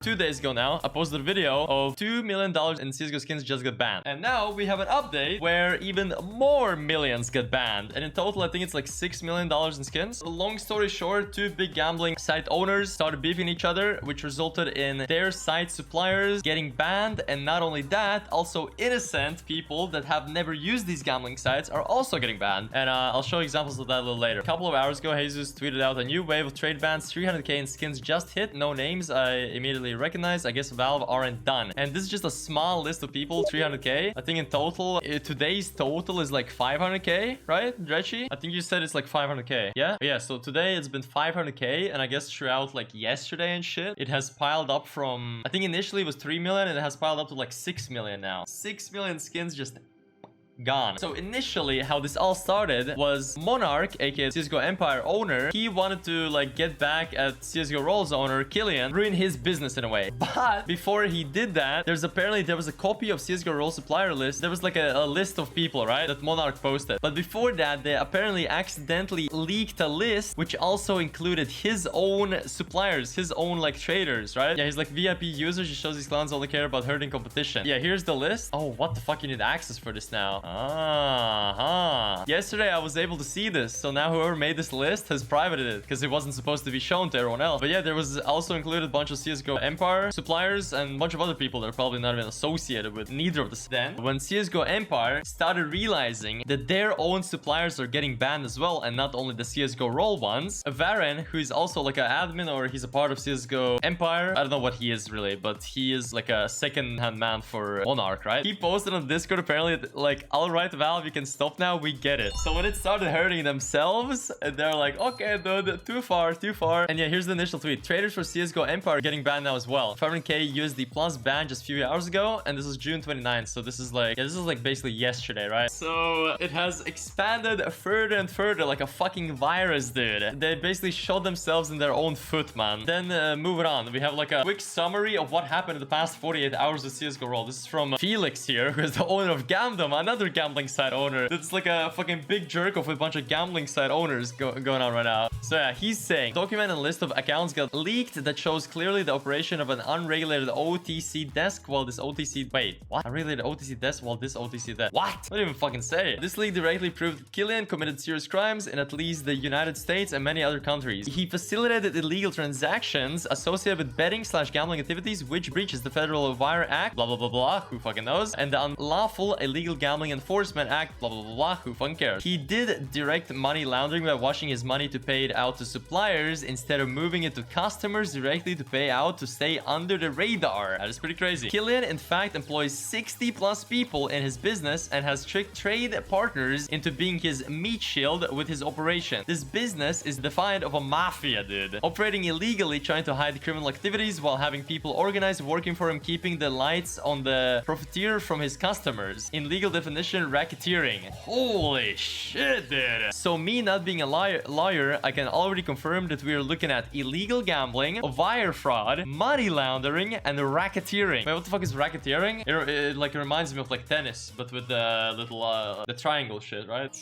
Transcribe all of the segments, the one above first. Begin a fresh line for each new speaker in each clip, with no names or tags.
2 days ago now, I posted a video of $2 million in CSGO skins just got banned. And now we have an update where even more millions get banned. And in total, I think it's like $6 million in skins. Long story short, two big gambling site owners started beefing each other, which resulted in their site suppliers getting banned. And not only that, also innocent people that have never used these gambling sites are also getting banned. And I'll show examples of that a little later. A couple of hours ago, Jesus tweeted out a new wave of trade bans. 300k in skins just hit. No names. I immediately recognized. I guess Valve aren't done. And this is just a small list of people. 300k. I think in total, today's total is like 500k, right, Dretchy? I think you said it's like 500k. Yeah, so today it's been 500k, and I guess throughout like yesterday and shit, it has piled up from, I think initially it was 3 million, and it has piled up to like 6 million now. 6 million skins just gone. So initially how this all started was Monarch, aka CSGO Empire owner. He wanted to like get back at CSGO Roll's owner Killian, ruin his business in a way. But before he did that, there was a copy of CSGO Roll supplier list. There was like a list of people, right, that Monarch posted. But before that, they apparently accidentally leaked a list which also included his own suppliers, his own like traders, right? Yeah, he's like VIP users. He shows these clowns only care about hurting competition. Yeah, here's the list. Oh, what the fuck, you need access for this now? Yesterday I was able to see this, so now whoever made this list has privated it because it wasn't supposed to be shown to everyone else. But yeah, there was also included a bunch of CSGO Empire suppliers and a bunch of other people that are probably not even associated with neither of the. Then when CSGO Empire started realizing that their own suppliers are getting banned as well, and not only the CSGO Roll ones, Varen, who is also like an admin, or he's a part of CSGO Empire, I don't know what he is really, but he is like a second-hand man for Monarch, right? He posted on Discord apparently like, alright Valve, you can stop now, we get it. So when it started hurting themselves, they're like, okay dude, too far. And yeah, here's the initial tweet. Traders for CSGO Empire getting banned now as well. 500k USD plus ban just a few hours ago, and this is June 29th, so this is like, yeah, this is like basically yesterday, right? So it has expanded further and further like a fucking virus, dude. They basically shot themselves in their own foot, man. Then moving on, we have like a quick summary of what happened in the past 48 hours of CSGO Roll. This is from Felix here, who is the owner of Gamdom, another gambling site owner. It's like a fucking big jerk off with a bunch of gambling site owners going on right now. So yeah, he's saying, document and list of accounts got leaked that shows clearly the operation of an unregulated OTC desk while this OTC... Wait, what? Unregulated OTC desk while this OTC desk... What? What do you even fucking say? This leak directly proved that Killian committed serious crimes in at least the United States and many other countries. He facilitated illegal transactions associated with betting/gambling activities, which breaches the Federal Wire Act, blah blah blah blah, who fucking knows, and the Unlawful Illegal Gambling Enforcement Act, blah blah blah blah, who fucking cares. He did direct money laundering by washing his money to pay it out to suppliers instead of moving it to customers directly to pay out to stay under the radar. That is pretty crazy. Killian in fact employs 60 plus people in his business and has tricked trade partners into being his meat shield with his operation. This business is defiant of a mafia, dude. Operating illegally, trying to hide criminal activities while having people organized working for him, keeping the lights on the profiteer from his customers. In legal definition, racketeering. Holy shit, dude. So me not being a lawyer, I can already confirm that we are looking at illegal gambling, wire fraud, money laundering, and racketeering. Wait, what the fuck is racketeering? It like reminds me of like tennis, but with the little the triangle shit, right?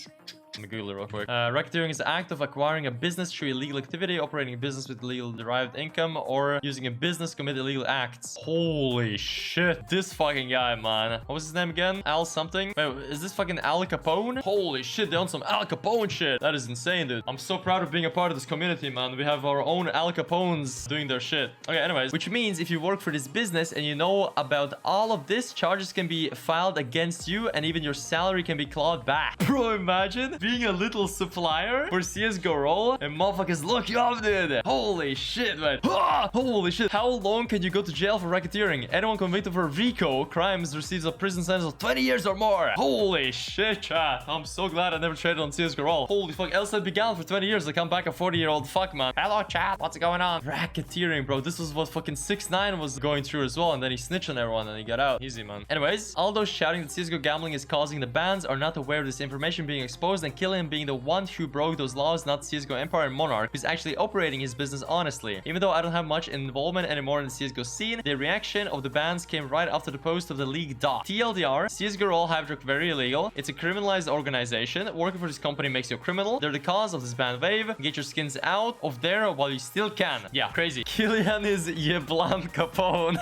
Let me Google it real quick. Racketeering is the act of acquiring a business through illegal activity, operating a business with illegal derived income, or using a business to commit illegal acts. Holy shit. This fucking guy, man. What was his name again? Al something? Wait, is this fucking Al Capone? Holy shit, they own some Al Capone shit. That is insane, dude. I'm so proud of being a part of this community, man. We have our own Al Capones doing their shit. Okay, anyways. Which means if you work for this business and you know about all of this, charges can be filed against you and even your salary can be clawed back. Bro, imagine being a little supplier for CSGO Roll and motherfuckers look you up, dude. Holy shit, man. Holy shit. How long can you go to jail for racketeering? Anyone convicted for RICO crimes receives a prison sentence of 20 years or more. Holy shit, chat. I'm so glad I never traded on CSGO Roll. Holy fuck. Else I'd be gone for 20 years. Like I'm back a 40-year-old fuck, man. Hello, chat. What's going on? Racketeering, bro. This was what fucking 6ix9ine was going through as well. And then he snitched on everyone and he got out. Easy, man. Anyways, all those shouting that CSGO gambling is causing the bans are not aware of this information being exposed and Killian being the one who broke those laws, not CSGO Empire and Monarch, who's actually operating his business honestly. Even though I don't have much involvement anymore in the CSGO scene, the reaction of the bans came right after the post of the league doc. TLDR, CSGO role Havoc very illegal. It's a criminalized organization. Working for this company makes you a criminal. They're the cause of this ban wave. Get your skins out of there while you still can. Yeah, crazy. Killian is Yeblan Capone.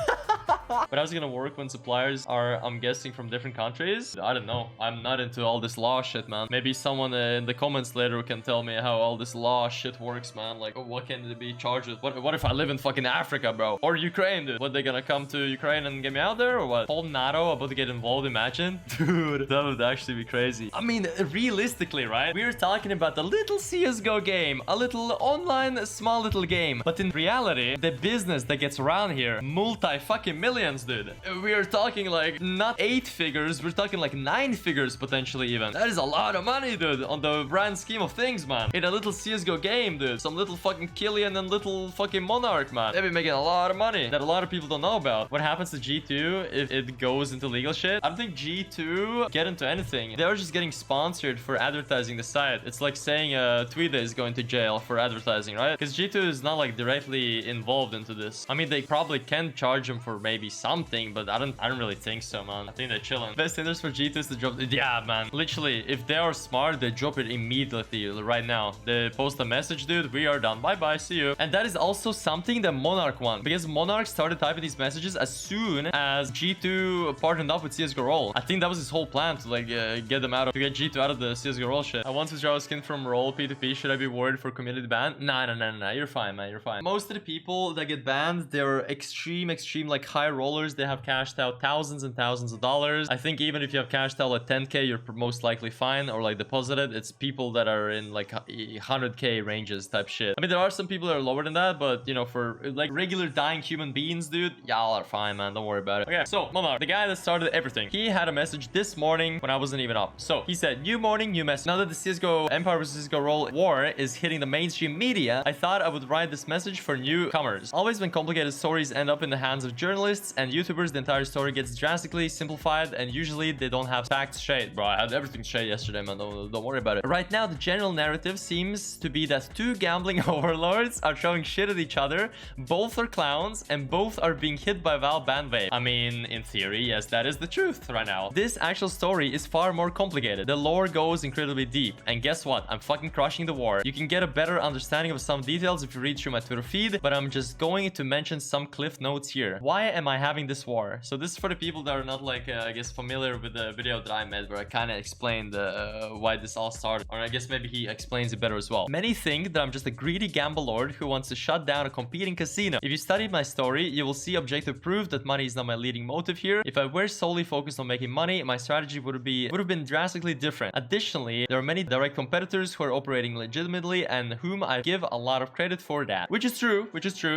But how's it gonna work when suppliers are, I'm guessing, from different countries? I don't know. I'm not into all this law shit, man. Maybe someone in the comments later can tell me how all this law shit works, man. Like, what can they be charged with? What if I live in fucking Africa, bro? Or Ukraine, dude? What, they gonna come to Ukraine and get me out there, or what? Whole NATO about to get involved, imagine? Dude, that would actually be crazy. I mean, realistically, right? We're talking about the little CSGO game. A little online, small little game. But in reality, the business that gets around here, multi-fucking millions, dude. We are talking like not 8 figures, we're talking like 9 figures potentially even. That is a lot of money, dude, on the grand scheme of things, man. In a little CSGO game, dude. Some little fucking Killian and little fucking Monarch, man. They be making a lot of money that a lot of people don't know about. What happens to G2 if it goes into legal shit? I don't think G2 get into anything. They're just getting sponsored for advertising the site. It's like saying Tweeda is going to jail for advertising, right? Because G2 is not like directly involved into this. I mean, they probably can charge them for maybe something, but I don't really think so, man. I think they're chilling. Best interest for G2 is to drop. Yeah, man. Literally, if they are smart, they drop it immediately right now. They post a message, dude. We are done. Bye bye. See you. And that is also something that Monarch won, because Monarch started typing these messages as soon as G2 partnered up with CSGO Roll. I think that was his whole plan to like get G2 out of the CSGO Roll shit. I want to draw a skin from Roll P2P. Should I be worried for community ban? Nah. You're fine, man. You're fine. Most of the people that get banned, they're extreme like high rollers. They have cashed out thousands and thousands of dollars. I think even if you have cashed out like 10k, you're most likely fine, or like deposited. It's people that are in like 100k ranges type shit. I mean, there are some people that are lower than that, but you know, for like regular dying human beings, dude, y'all are fine, man. Don't worry about it. Okay, so Monarch, the guy that started everything, he had a message this morning when I wasn't even up. So he said, new morning, new message. Now that the CSGO Empire vs CSGO Roll war is hitting the mainstream media, I thought I would write this message for newcomers. Always when complicated stories end up in the hands of journalists and YouTubers, the entire story gets drastically simplified, and usually they don't have facts straight. Bro, I had everything straight yesterday, man. Don't worry about it. Right now, the general narrative seems to be that 2 gambling overlords are throwing shit at each other. Both are clowns, and both are being hit by Val ban wave. I mean, in theory, yes, that is the truth right now. This actual story is far more complicated. The lore goes incredibly deep, and guess what? I'm fucking crushing the war. You can get a better understanding of some details if you read through my Twitter feed, but I'm just going to mention some cliff notes here. Why am I having this war? So this is for the people that are not like, I guess, familiar with the video that I made, where I kind of explained why this all started. Or I guess maybe he explains it better as well. Many think that I'm just a greedy gamble lord who wants to shut down a competing casino. If you studied my story, you will see objective proof that money is not my leading motive here. If I were solely focused on making money, my strategy would have been drastically different. Additionally, there are many direct competitors who are operating legitimately and whom I give a lot of credit for that. Which is true.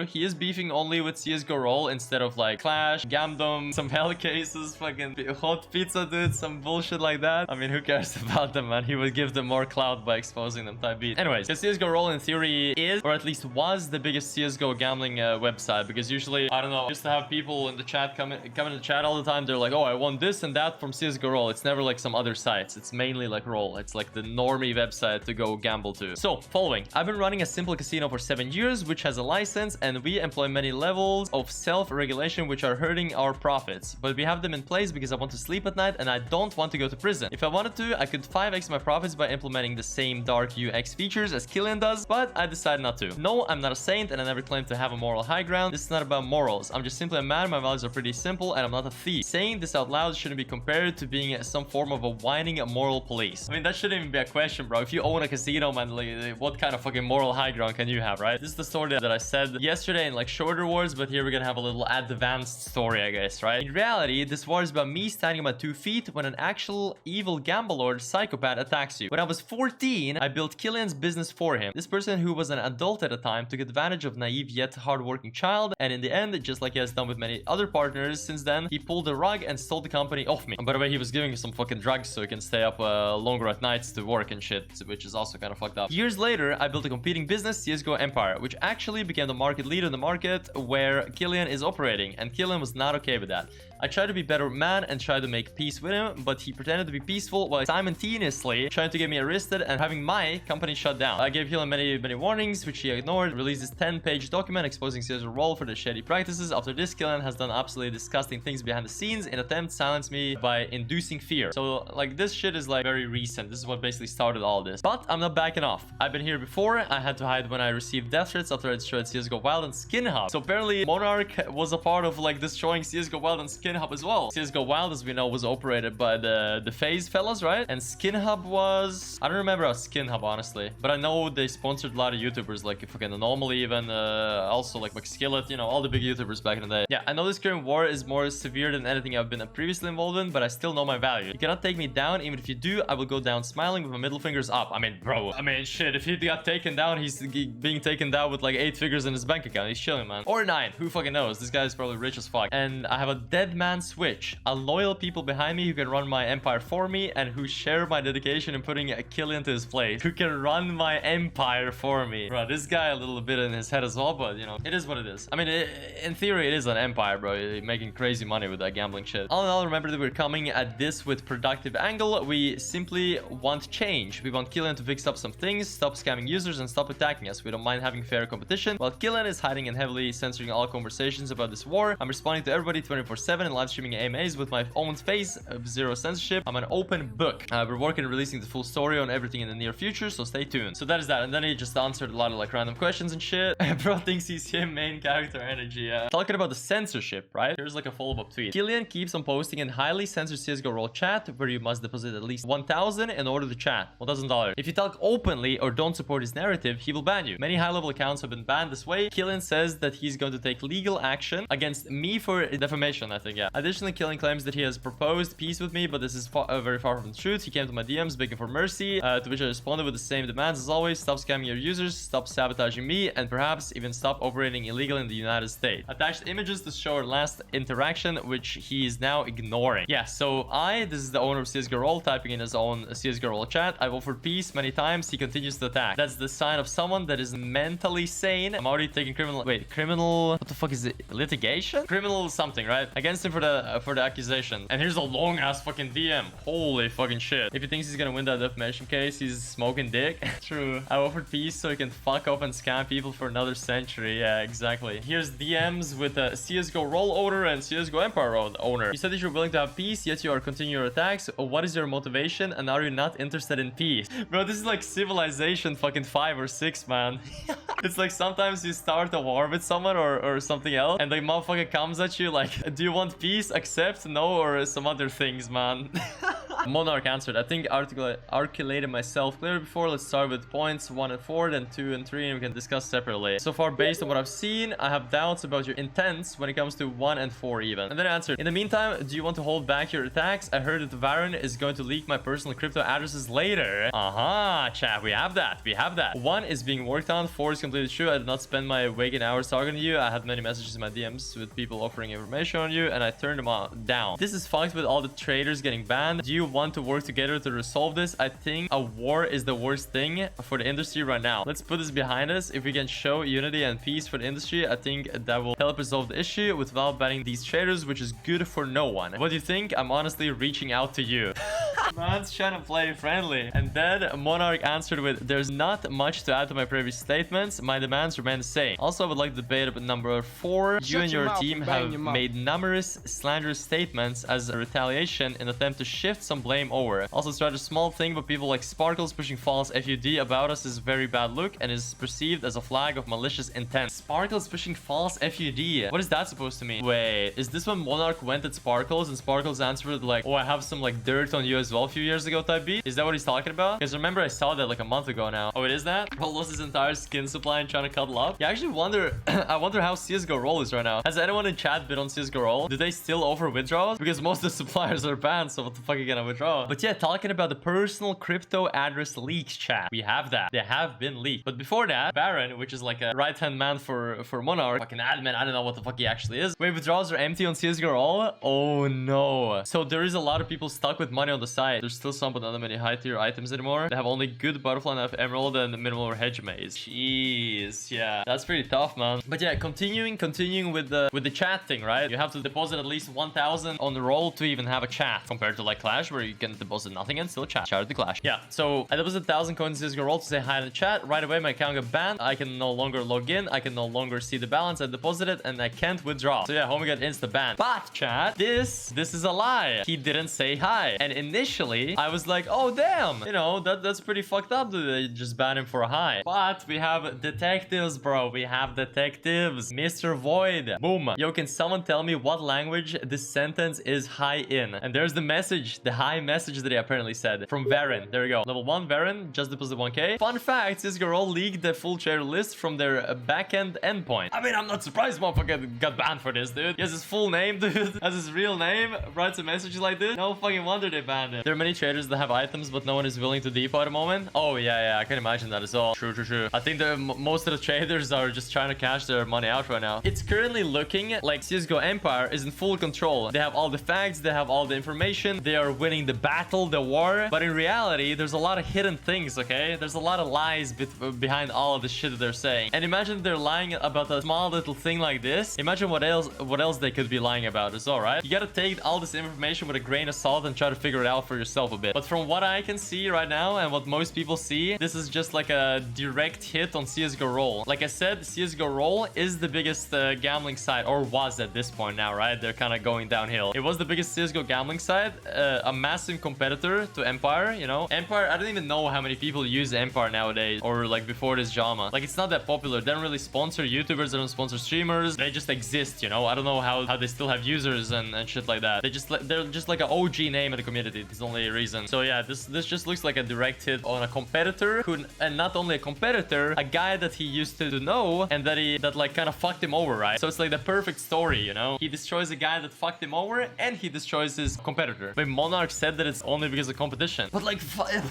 He is beefing only with CSGO Roll instead of like Clash, Gamdom, some hell cases, fucking hot pizza, dude, some bullshit like that. I mean, who cares about them, man? He would give them more clout by exposing them type beat. Anyways, the CSGO Roll in theory is, or at least was, the biggest CSGO gambling website, because usually, I don't know, used to have people in the chat come in the chat all the time. They're like, oh, I won this and that from CSGO Roll. It's never like some other sites. It's mainly like Roll. It's like the normie website to go gamble to. So, following. I've been running a simple casino for 7 years, which has a license, and we employ many levels of self-regulation which are hurting our profits. But we have them in place because I want to sleep at night and I don't want to go to prison. If I wanted to, I could 5x my profits by implementing the same dark UX features as Killian does, but I decided not to. No, I'm not a saint and I never claimed to have a moral high ground. This is not about morals. I'm just simply a man. My values are pretty simple and I'm not a thief. Saying this out loud shouldn't be compared to being some form of a whining moral police. I mean, that shouldn't even be a question, bro. If you own a casino, man, like, what kind of fucking moral high ground can you have, right? This is the story that I said yesterday in like shorter words, but here we're gonna have a little advanced story, I guess, right? In reality, this war is about me standing on my 2 feet when an actual evil gamble lord psychopath attacks you. When I was 14, I built Killian's business for him. This person, who was an adult at the time, took advantage of naive yet hardworking child, and in the end, just like he has done with many other partners since then, he pulled the rug and stole the company off me. And by the way, he was giving me some fucking drugs so he can stay up longer at nights to work and shit, which is also kind of fucked up. Years later, I built a competing business, CSGO Empire, which actually became the market leader in the market where Killian is operating, and and Killian was not okay with that. I tried to be better man and tried to make peace with him, but he pretended to be peaceful while simultaneously trying to get me arrested and having my company shut down. I gave Killian many warnings, which he ignored, released this 10-page document exposing CSGO role for the shady practices. After this, Killian has done absolutely disgusting things behind the scenes in attempt to silence me by inducing fear. So like this shit is like very recent. This is what basically started all this. But I'm not backing off. I've been here before. I had to hide when I received death threats after I destroyed CSGO Wild and Skin Hub. So apparently Monarch was a part of like destroying CSGO Wild and Skin Hub as well. CSGO Wild, as we know, was operated by the FaZe fellas, right? And Skin Hub was... I don't remember how Skin Hub, honestly. But I know they sponsored a lot of YouTubers, like fucking Anomaly even, also like McSkillet, you know, all the big YouTubers back in the day. Yeah, I know this current war is more severe than anything I've been previously involved in, but I still know my value. You cannot take me down. Even if you do, I will go down smiling with my middle fingers up. I mean, bro, shit, if he got taken down, he's being taken down with like 8 figures in his bank account. He's chilling, man. Or 9, who fucking knows? This guy is probably rich as fuck. And I have a dead man switch. A loyal people behind me who can run my empire for me and who share my dedication in putting a kill into his place. Who can run my empire for me. Bro, this guy a little bit in his head as well, but you know, it is what it is. I mean, in theory, it is an empire, bro. You're making crazy money with that gambling shit. All in all, remember that we're coming at this with productive angle. We simply want change. We want Killian to fix up some things, stop scamming users, and stop attacking us. We don't mind having fair competition. While Killian is hiding and heavily censoring all conversations about this war, I'm responding to everybody 24/7 and live streaming AMAs with my own face of zero censorship. I'm an open book. We're working on releasing the full story on everything in the near future, so stay tuned. So that is that. And then he just answered a lot of like random questions and shit. Bro thinks he's him, main character energy. Yeah. Talking about the censorship, right? Here's like a follow-up tweet. Killian keeps on posting in highly censored CSGO role chat where you must deposit at least 1,000 in order to chat. $1,000. If you talk openly or don't support his narrative, he will ban you. Many high-level accounts have been banned this way. Killian says that he's going to take legal action against me for defamation, I think, yeah. Additionally, Killian claims that he has proposed peace with me, but this is very far from the truth. He came to my DMs begging for mercy, to which I responded with the same demands as always. Stop scamming your users, stop sabotaging me, and perhaps even stop operating illegally in the United States. Attached images to show our last interaction, which he is now ignoring. Yeah, so this is the owner of CSGO Roll, typing in his own CSGO Roll chat. I've offered peace many times. He continues to attack. That's the sign of someone that is mentally sane. I'm already taking criminal... What the fuck is it? Litigation? Criminal something, right? Against him for the accusation. And here's a long-ass fucking DM. Holy fucking shit. If he thinks he's gonna win that defamation case, he's smoking dick. True. I offered peace so he can fuck up and scam people for another century. Yeah, exactly. Here's DMs with a CSGO Roll owner and CSGO Empire owner. You said that you're willing to have peace, yet you are continuing your attacks. What is your motivation, and are you not interested in peace? Bro, this is like Civilization fucking 5 or 6, man. It's like sometimes you start a war with someone or something else, and the motherfucker comes at you like, do you want peace? Accept? No? Or some other things, man. Monarch answered, I think articulated myself clearly before. Let's start with points 1 and 4, then 2 and 3, and we can discuss separately. So far, based on what I've seen, I have doubts about your intents when it comes to 1 and 4 even. And then I answered, in the meantime, do you want to hold back your attacks? I heard that Varen is going to leak my personal crypto addresses later. Chat, we have that. 1 is being worked on, 4 is completely true. I did not spend my waking hours talking to you. I had many messages in my DMs with people offering information on you, and I turned them down. This is fucked with all the traders getting banned. Do you want to work together to resolve this? I think a war is the worst thing for the industry right now. Let's put this behind us. If we can show unity and peace for the industry, I think that will help resolve the issue without banning these traders, which is good for no one. What do you think? I'm honestly reaching out to you. Man's trying to play friendly. And then Monarch answered with, there's not much to add to my previous statements. My demands remain the same. Also, I would like to debate about number 4. You and your team have made numerous slanderous statements as a retaliation in an attempt to shift some blame over. Also, it's rather a small thing, but people like Sparkles pushing false FUD about us is a very bad look and is perceived as a flag of malicious intent. Sparkles pushing false FUD. What is that supposed to mean? Wait, is this when Monarch went at Sparkles and Sparkles answered like, oh, I have some like dirt on you as well a few years ago type beat? Is that what he's talking about? Because remember I saw that like a month ago now. Oh, it is that? Bro lost his entire skin supply and trying to cuddle up. Yeah, I actually wonder, I wonder how CSGO Roll is right now. Has anyone in chat been on CSGO Roll? Do they still offer withdrawals? Because most of the suppliers are banned, so what the fuck are you gonna withdraw? But yeah, talking about the personal crypto address leaks, chat. We have that. They have been leaked. But before that, Baron, which is like a right-hand man for Monarch, fucking admin, I don't know what the fuck he actually is. Wait, withdrawals are empty on CSGO Roll? Oh no. So there is a lot of people stuck with money on the side light. There's still some, but not that many high tier items anymore. They have only good butterfly knife emerald and minimal hedge maze. Jeez, yeah, that's pretty tough, man. But yeah, continuing with the chat thing, right? You have to deposit at least 1,000 on the roll to even have a chat, compared to like Clash, where you can deposit nothing and still chat. Shout out to Clash. Yeah, so I deposited 1,000 coins in CSGO roll to say hi in the chat. Right away, my account got banned. I can no longer log in. I can no longer see the balance I deposited, and I can't withdraw. So yeah, homie got insta banned. But chat, this is a lie. He didn't say hi. And initially, I was like, oh damn, you know, that's pretty fucked up that they just banned him for a hi. But we have detectives, bro. We have detectives. Mr. Void. Boom. Yo, can someone tell me what language this sentence is hi in? And there's the message, the hi message that he apparently said from Varen. There we go. Level 1 Varen just deposited 1k. Fun fact, CSGO roll leaked the full trader list from their backend endpoint. I mean, I'm not surprised motherfucker got banned for this, dude. He has his full name, dude. Has his real name. Writes a message like this. No fucking wonder they banned him. There are many traders that have items, but no one is willing to depot at the moment. Oh, yeah, I can imagine that as well. True. I think most of the traders are just trying to cash their money out right now. It's currently looking like CSGO Empire is in full control. They have all the facts. They have all the information. They are winning the battle, the war. But in reality, there's a lot of hidden things, okay? There's a lot of lies behind all of the shit that they're saying. And imagine they're lying about a small little thing like this. Imagine what else they could be lying about as well, right? You gotta take all this information with a grain of salt and try to figure it out for yourself a bit. But from what I can see right now and what most people see, this is just like a direct hit on CSGO roll. Like I said, CSGO roll is the biggest gambling site, or was at this point now, right? They're kind of going downhill. It was the biggest CSGO gambling site, a massive competitor to Empire, you know? Empire, I don't even know how many people use Empire nowadays, or like before this drama. Like, it's not that popular. They don't really sponsor YouTubers, they don't sponsor streamers. They just exist, you know? I don't know how they still have users and shit like that. They're just like an OG name in the community. It's the only reason. So yeah, this just looks like a direct hit on a competitor who, and not only a competitor, a guy that he used to know and that like kind of fucked him over, right? So it's like the perfect story, you know? He destroys a guy that fucked him over and he destroys his competitor. But Monarch said that it's only because of competition. But like,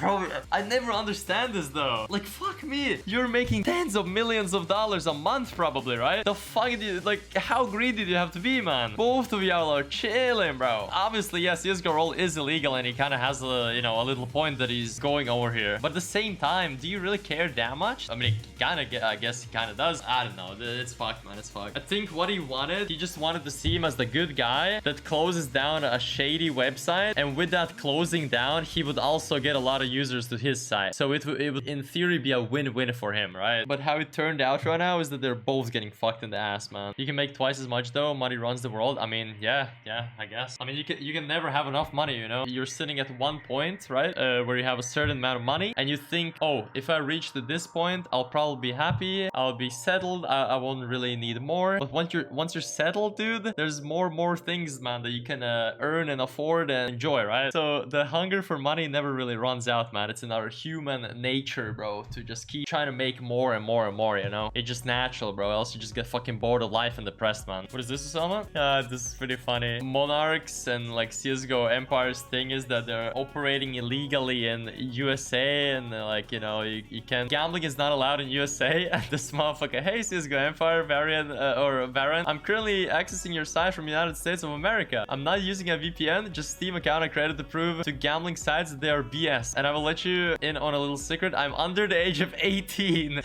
bro, I never understand this though. Like, fuck me. You're making tens of millions of dollars a month probably, right? The fuck do you, like, how greedy do you have to be, man? Both of y'all are chilling, bro. Obviously, yes, CSGO roll is illegal and he kind of has a, you know, a little point that he's going over here. But at the same time, do you really care that much? I mean, I guess he kind of does. I don't know. It's fucked, man. It's fucked. I think what he wanted, he just wanted to see him as the good guy that closes down a shady website. And with that closing down, he would also get a lot of users to his site. So it would in theory be a win-win for him, right? But how it turned out right now is that they're both getting fucked in the ass, man. You can make twice as much though. Money runs the world. I mean, yeah, I guess. I mean, you can never have enough money, you know? You're sitting at one point, right? Where you have a certain amount of money and you think, oh, if I reach to this point, I'll probably be happy. I'll be settled. I won't really need more. But once you're settled, dude, there's more things, man, that you can earn and afford and enjoy, right? So the hunger for money never really runs out, man. It's in our human nature, bro, to just keep trying to make more and more, you know? It's just natural, bro. Else you just get fucking bored of life and depressed, man. What is this, Osama? This is pretty funny. Monarchs and like CSGO Empire's thing is that they're operating illegally in USA and like, you know, you can, gambling is not allowed in USA. And this motherfucker, hey CSGO Empire variant or Baron, I'm currently accessing your site from United States of America. I'm not using a VPN, just Steam account I created to prove to gambling sites that they are BS. And I will let you in on a little secret. I'm under the age of 18.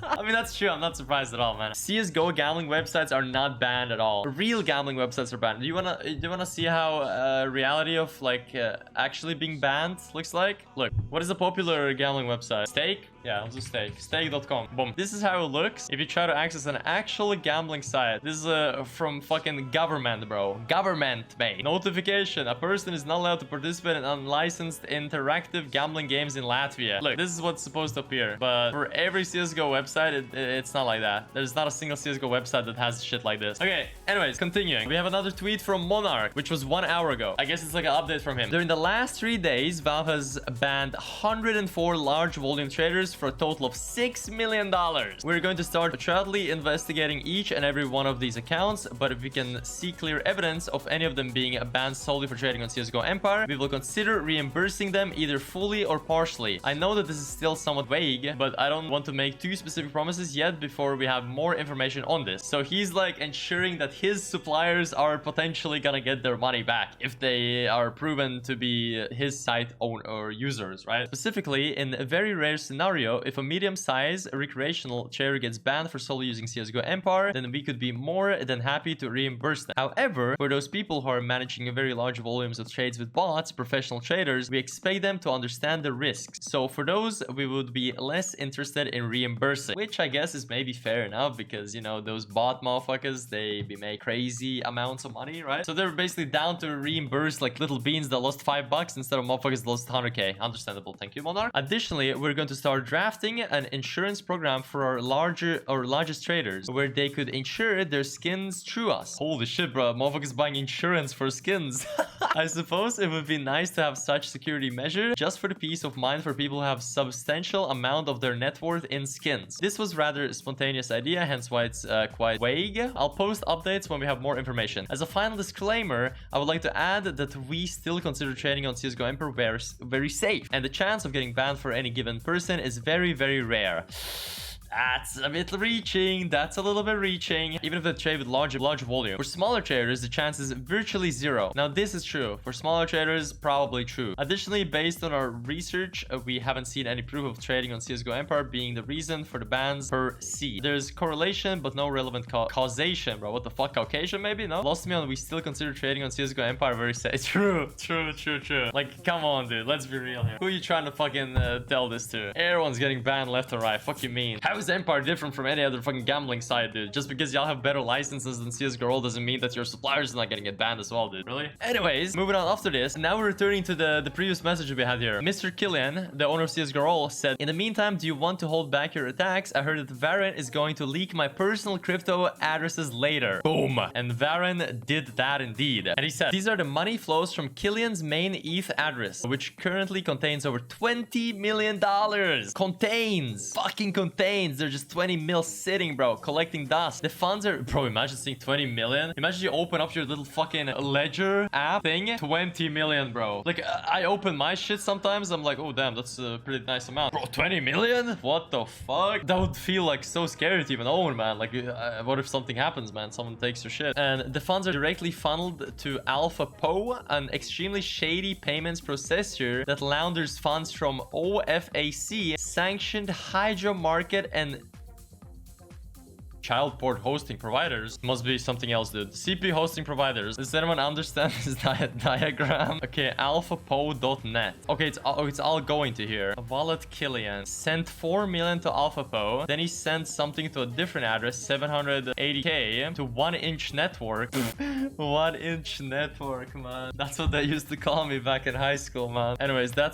I mean, that's true. I'm not surprised at all, man. CSGO gambling websites are not banned at all. Real gambling websites are banned. Do you wanna see how reality of like actually being banned looks like? Look, what is a popular gambling website? Stake? Yeah, let's do stake. Stake.com. Boom. This is how it looks if you try to access an actual gambling site. This is from fucking government, bro. Government, mate. Notification. A person is not allowed to participate in unlicensed interactive gambling games in Latvia. Look, this is what's supposed to appear. But for every CSGO website, it's not like that. There's not a single CSGO website that has shit like this. Okay, anyways, continuing. We have another tweet from Monarch, which was 1 hour ago. I guess it's like an update from him. During the last 3 days, Valve has banned 104 large volume traders suppliers for a total of $6 million. We're going to start thoroughly investigating each and every one of these accounts, but if we can see clear evidence of any of them being banned solely for trading on CSGO Empire, we will consider reimbursing them either fully or partially. I know that this is still somewhat vague, but I don't want to make too specific promises yet before we have more information on this. So he's like ensuring that his suppliers are potentially gonna get their money back if they are proven to be his site owner or users, right? Specifically, in a very rare scenario, if a medium-sized recreational trader gets banned for solely using CSGO Empire, then we could be more than happy to reimburse them. However, for those people who are managing a very large volumes of trades with bots, professional traders, we expect them to understand the risks. So for those, we would be less interested in reimbursing, which I guess is maybe fair enough because, you know, those bot motherfuckers, they make crazy amounts of money, right? So they're basically down to reimburse like little beans that lost $5 instead of motherfuckers that lost 100k. Understandable. Thank you, Monarch. Additionally, we're going to start drafting an insurance program for our largest traders where they could insure their skins through us. Holy shit, bro. Motherfuckers buying insurance for skins. I suppose it would be nice to have such security measure just for the peace of mind for people who have substantial amount of their net worth in skins. This was rather a spontaneous idea, hence why it's quite vague. I'll post updates when we have more information. As a final disclaimer, I would like to add that we still consider trading on CSGO Emperor very safe, and the chance of getting banned for any given person is very, very rare. That's a bit reaching. That's a little bit reaching. Even if they trade with large volume. For smaller traders, the chance is virtually zero. Now, this is true. For smaller traders, probably true. Additionally, based on our research, we haven't seen any proof of trading on CSGO Empire being the reason for the bans per se. There's correlation, but no relevant causation, bro. What the fuck? Caucasian, maybe? No? Lost me on we still consider trading on CSGO Empire very safe. True. Like, come on, dude. Let's be real here. Who are you trying to fucking tell this to? Everyone's getting banned left and right. Fuck you mean? How is Empire different from any other fucking gambling site, dude? Just because y'all have better licenses than CSGO doesn't mean that your suppliers are not gonna get banned as well, dude. Really? Anyways, moving on after this. Now we're returning to the previous message we had here. Mr. Killian, the owner of CSGO, said, in the meantime, do you want to hold back your attacks? I heard that Varen is going to leak my personal crypto addresses later. Boom. And Varen did that indeed. And he said, these are the money flows from Killian's main ETH address, which currently contains over $20 million. Fucking contains. They're just 20 mil sitting, bro, collecting dust. The funds are, bro, imagine seeing 20 million. Imagine you open up your little fucking ledger app thing, 20 million, bro. Like, I open my shit sometimes. I'm like, oh, damn, that's a pretty nice amount. Bro, 20 million? What the fuck? That would feel like so scary to even own, man. Like, what if something happens, man? Someone takes your shit. And the funds are directly funneled to Alpha Po, an extremely shady payments processor that launders funds from OFAC, sanctioned hydro market and child port hosting providers. Must be something else, dude. CP hosting providers. Does anyone understand this diagram? Okay, alphapo.net. Okay, it's all going to here. Wallet Killian sent 4 million to AlphaPo. Then he sent something to a different address, 780k, to 1inch network. 1inch network, man. That's what they used to call me back in high school, man. Anyways, that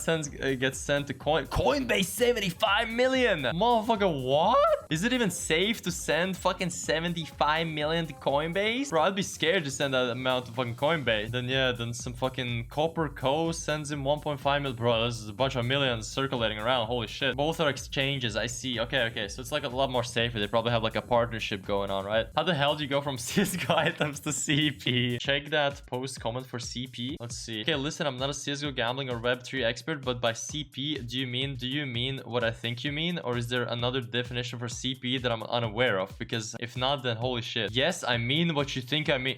gets sent to Coinbase 75 million. Motherfucker, what? Is it even safe to send fucking 75 million to Coinbase? Bro, I'd be scared to send that amount to fucking Coinbase. Then yeah, then some fucking Copper Co sends him 1.5 million. Bro, this is a bunch of millions circulating around. Holy shit. Both are exchanges. I see. Okay. So it's like a lot more safer. They probably have like a partnership going on, right? How the hell do you go from CSGO items to CP? Check that post comment for CP. Let's see. Okay, listen, I'm not a CSGO gambling or Web3 expert, but by CP, do you mean what I think you mean? Or is there another definition for CP that I'm unaware of? Because if not, then holy shit. Yes, I mean what you think I mean.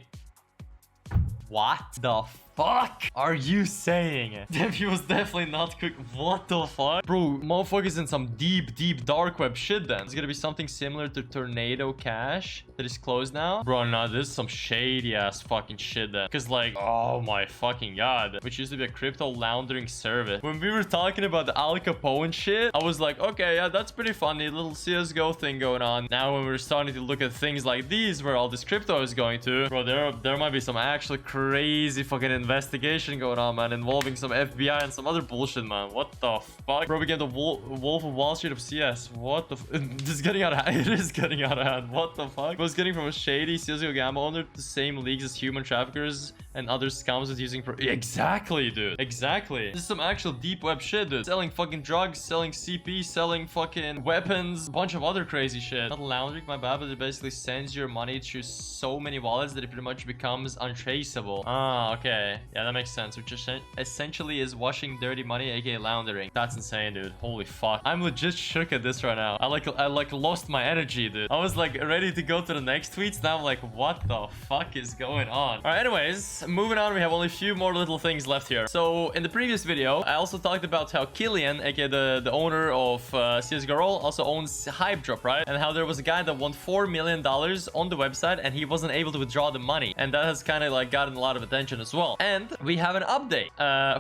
What the fuck are you saying? He was definitely not cooked. What the fuck? Bro, motherfucker's in some deep dark web shit then. It's gonna be something similar to Tornado Cash that is closed now. Bro, no, this is some shady ass fucking shit then. Because like, oh my fucking god. Which used to be a crypto laundering service. When we were talking about the Al Capone shit, I was like, okay, yeah, that's pretty funny. Little CSGO thing going on. Now when we're starting to look at things like these, where all this crypto is going to, bro, there might be some actually crazy fucking investigation going on, man, involving some FBI and some other bullshit, man. What the fuck? Bro, we get the Wolf of Wall Street of CS. What the this is getting out of hand. It is getting out of hand. What the fuck? I was getting from a shady CSGO gamble owner to the same leagues as human traffickers and other scams with using exactly, dude. Exactly. This is some actual deep web shit, dude. Selling fucking drugs, selling CP, selling fucking weapons, a bunch of other crazy shit. Not laundering, my bad, but it basically sends your money to so many wallets that it pretty much becomes untraceable. Ah, okay. Yeah, that makes sense. Which essentially is washing dirty money, aka laundering. That's insane, dude. Holy fuck. I'm legit shook at this right now. I like lost my energy, dude. I was like ready to go to the next tweets. Now I'm like, what the fuck is going on? All right, anyways, moving on. We have only a few more little things left here. So in the previous video, I also talked about how Killian, aka the owner of csgo Roll, also owns Hype Drop, right? And how there was a guy that won $4 million on the website and he wasn't able to withdraw the money. And that has kind of like gotten a lot of attention as well. And we have an update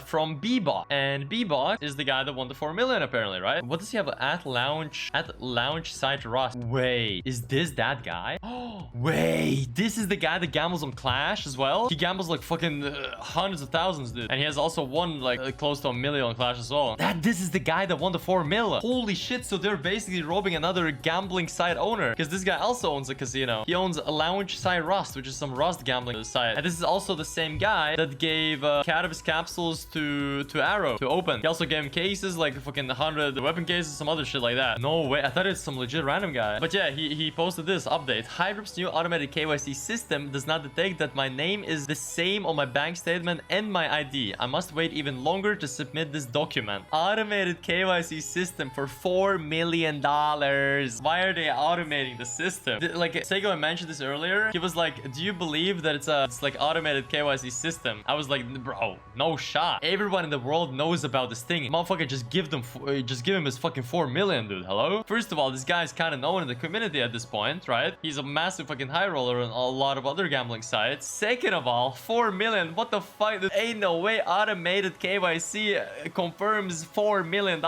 from Bebot. And Bebot is the guy that won the 4 million apparently, right? What does he have at launch site Rust? Wait, is this that guy? Oh, wait, this is the guy that gambles on Clash as well? He gambles like fucking hundreds of thousands, dude. And he has also won like close to $1 million on Clash as well. This is the guy that won the 4 million. Holy shit, so they're basically robbing another gambling site owner. Because this guy also owns a casino. He owns a launch site Rust, which is some Rust gambling site. And this is also the same guy that gave cannabis capsules to Arrow to open. He also gave him cases, like fucking 100 weapon cases, some other shit like that. No way, I thought it's some legit random guy. But yeah, he posted this update. Hydrop's new automated KYC system does not detect that my name is the same on my bank statement and my ID. I must wait even longer to submit this document. Automated KYC system for $4 million. Why are they automating the system? Like Sego mentioned this earlier. He was like, do you believe that it's like automated KYC system? I was like, bro, no shot. Everyone in the world knows about this thing. Motherfucker, just give him his fucking 4 million, dude. Hello? First of all, this guy's kind of known in the community at this point, right? He's a massive fucking high roller on a lot of other gambling sites. Second of all, 4 million. What the fuck? There ain't no way automated KYC confirms $4 million.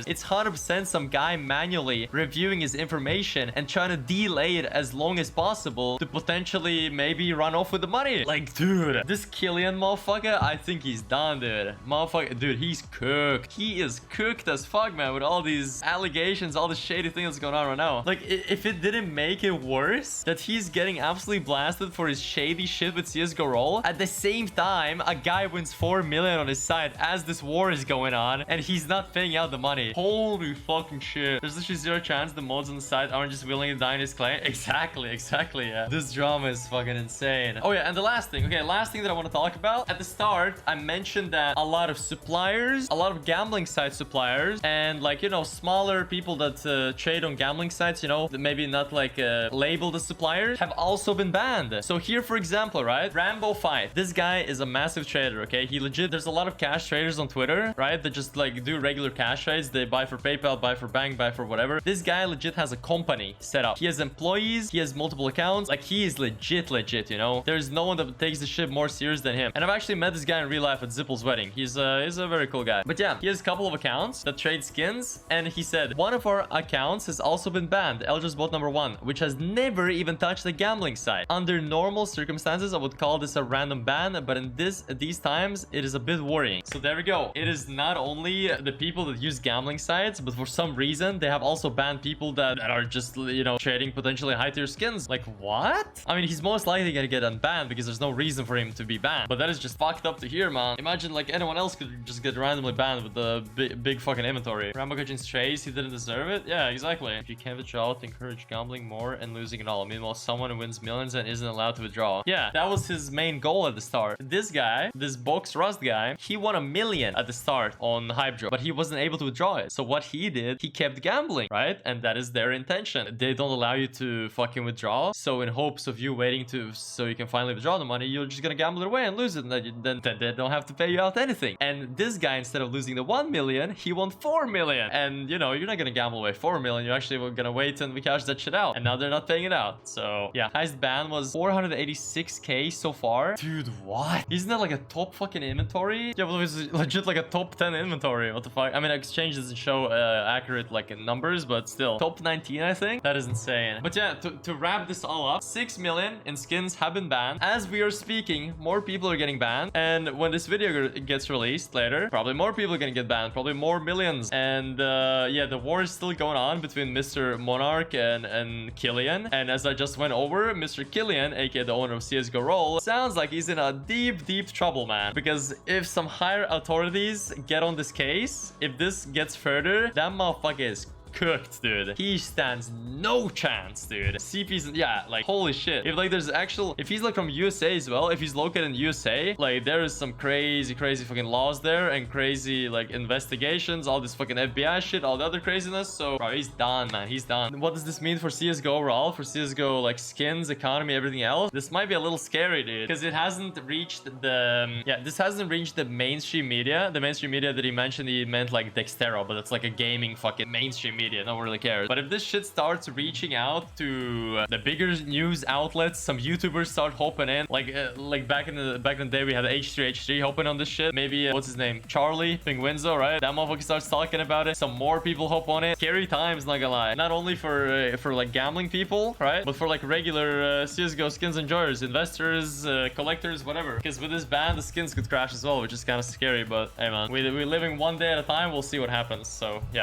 It's 100% some guy manually reviewing his information and trying to delay it as long as possible to potentially maybe run off with the money. Like, dude, this Killian motherfucker, I think he's done, dude. Motherfucker, dude, he's cooked. He is cooked as fuck, man, with all these allegations, all the shady things that's going on right now. Like, if it didn't make it worse that he's getting absolutely blasted for his shady shit with CSGO Roll, at the same time, a guy wins 4 million on his side as this war is going on, and he's not paying out the money. Holy fucking shit. There's literally zero chance the mods on the side aren't just willing to die in his claim. Exactly, yeah. This drama is fucking insane. Oh yeah, and the last thing. Okay, last thing that I want to talk about. At the start, I mentioned that a lot of suppliers, a lot of gambling site suppliers, and like, you know, smaller people that trade on gambling sites, you know, that maybe not like labeled as suppliers, have also been banned. So here, for example, right, Rambo5, this guy is a massive trader, okay? He legit, there's a lot of cash traders on Twitter, right, that just like do regular cash trades. They buy for PayPal, buy for bank, buy for whatever. This guy legit has a company set up. He has employees, he has multiple accounts. Like, he is legit, you know? There's no one that takes the shit more serious than him. And I've actually met this guy in real life at Zipple's wedding. He's a very cool guy. But yeah, he has a couple of accounts that trade skins, and he said one of our accounts has also been banned, Eldra's bot number 1, which has never even touched a gambling site. Under normal circumstances, I would call this a random ban, but in these times, it is a bit worrying. So there we go. It is not only the people that use gambling sites, but for some reason, they have also banned people that are just, you know, trading potentially high-tier skins. Like, what? I mean, he's most likely gonna get unbanned because there's no reason for him to be banned. But that is just fucked up to hear, man. Imagine like anyone else could just get randomly banned with the big fucking inventory. Rambo Kajin's trace, he didn't deserve it? Yeah, exactly. If you can't withdraw, to encourage gambling more and losing it all. Meanwhile, someone wins millions and isn't allowed to withdraw. Yeah, that was his main goal at the start. This guy, this Box Rust guy, he won $1 million at the start on Hype Drop, but he wasn't able to withdraw it. So what he did, he kept gambling, right? And that is their intention. They don't allow you to fucking withdraw. So in hopes of you waiting so you can finally withdraw the money, you're just gonna gamble it away and lose it, and then they don't have to pay you out anything. And this guy, instead of losing the 1 million, he won 4 million. And you know, you're not gonna gamble away 4 million. You're actually gonna wait and we cash that shit out. And now they're not paying it out. So yeah, highest ban was 486k so far. Dude, what? Isn't that like a top fucking inventory? Yeah, well, it's legit like a top 10 inventory. What the fuck? I mean, exchange doesn't show accurate like numbers, but still top 19, I think. That is insane. But yeah, to wrap this all up, 6 million in skins have been banned. As we are speaking, more people are getting banned. And when this video gets released later, probably more people are gonna get banned, probably more millions. And yeah, the war is still going on between Mr. Monarch and Killian. And as I just went over, Mr. Killian, aka the owner of CSGO Roll, sounds like he's in a deep trouble, man. Because if some higher authorities get on this case, if this gets further, that motherfucker is cooked, dude. He stands no chance, dude. CP's, yeah, like, holy shit. If, like, there's actual, if he's, like, from USA as well, if he's located in USA, like, there is some crazy fucking laws there and crazy, like, investigations, all this fucking FBI shit, all the other craziness. So, bro, he's done, man. He's done. What does this mean for CSGO overall? For CSGO, like, skins, economy, everything else? This might be a little scary, dude, because it hasn't reached the, yeah, this hasn't reached the mainstream media. The mainstream media that he mentioned, he meant, like, Dextero, but it's, like, a gaming fucking mainstream media. No one really cares. But if this shit starts reaching out to the bigger news outlets, some YouTubers start hopping in, like back in the day we had H3 hopping on this shit. Maybe what's his name, Charlie Pinguinzo, right? That motherfucker starts talking about it. Some more people hop on it. Scary times, not gonna lie. Not only for like gambling people, right? But for like regular CSGO skins enjoyers, investors, collectors, whatever. Because with this ban, the skins could crash as well, which is kind of scary. But hey, man, we're living one day at a time. We'll see what happens. So yeah.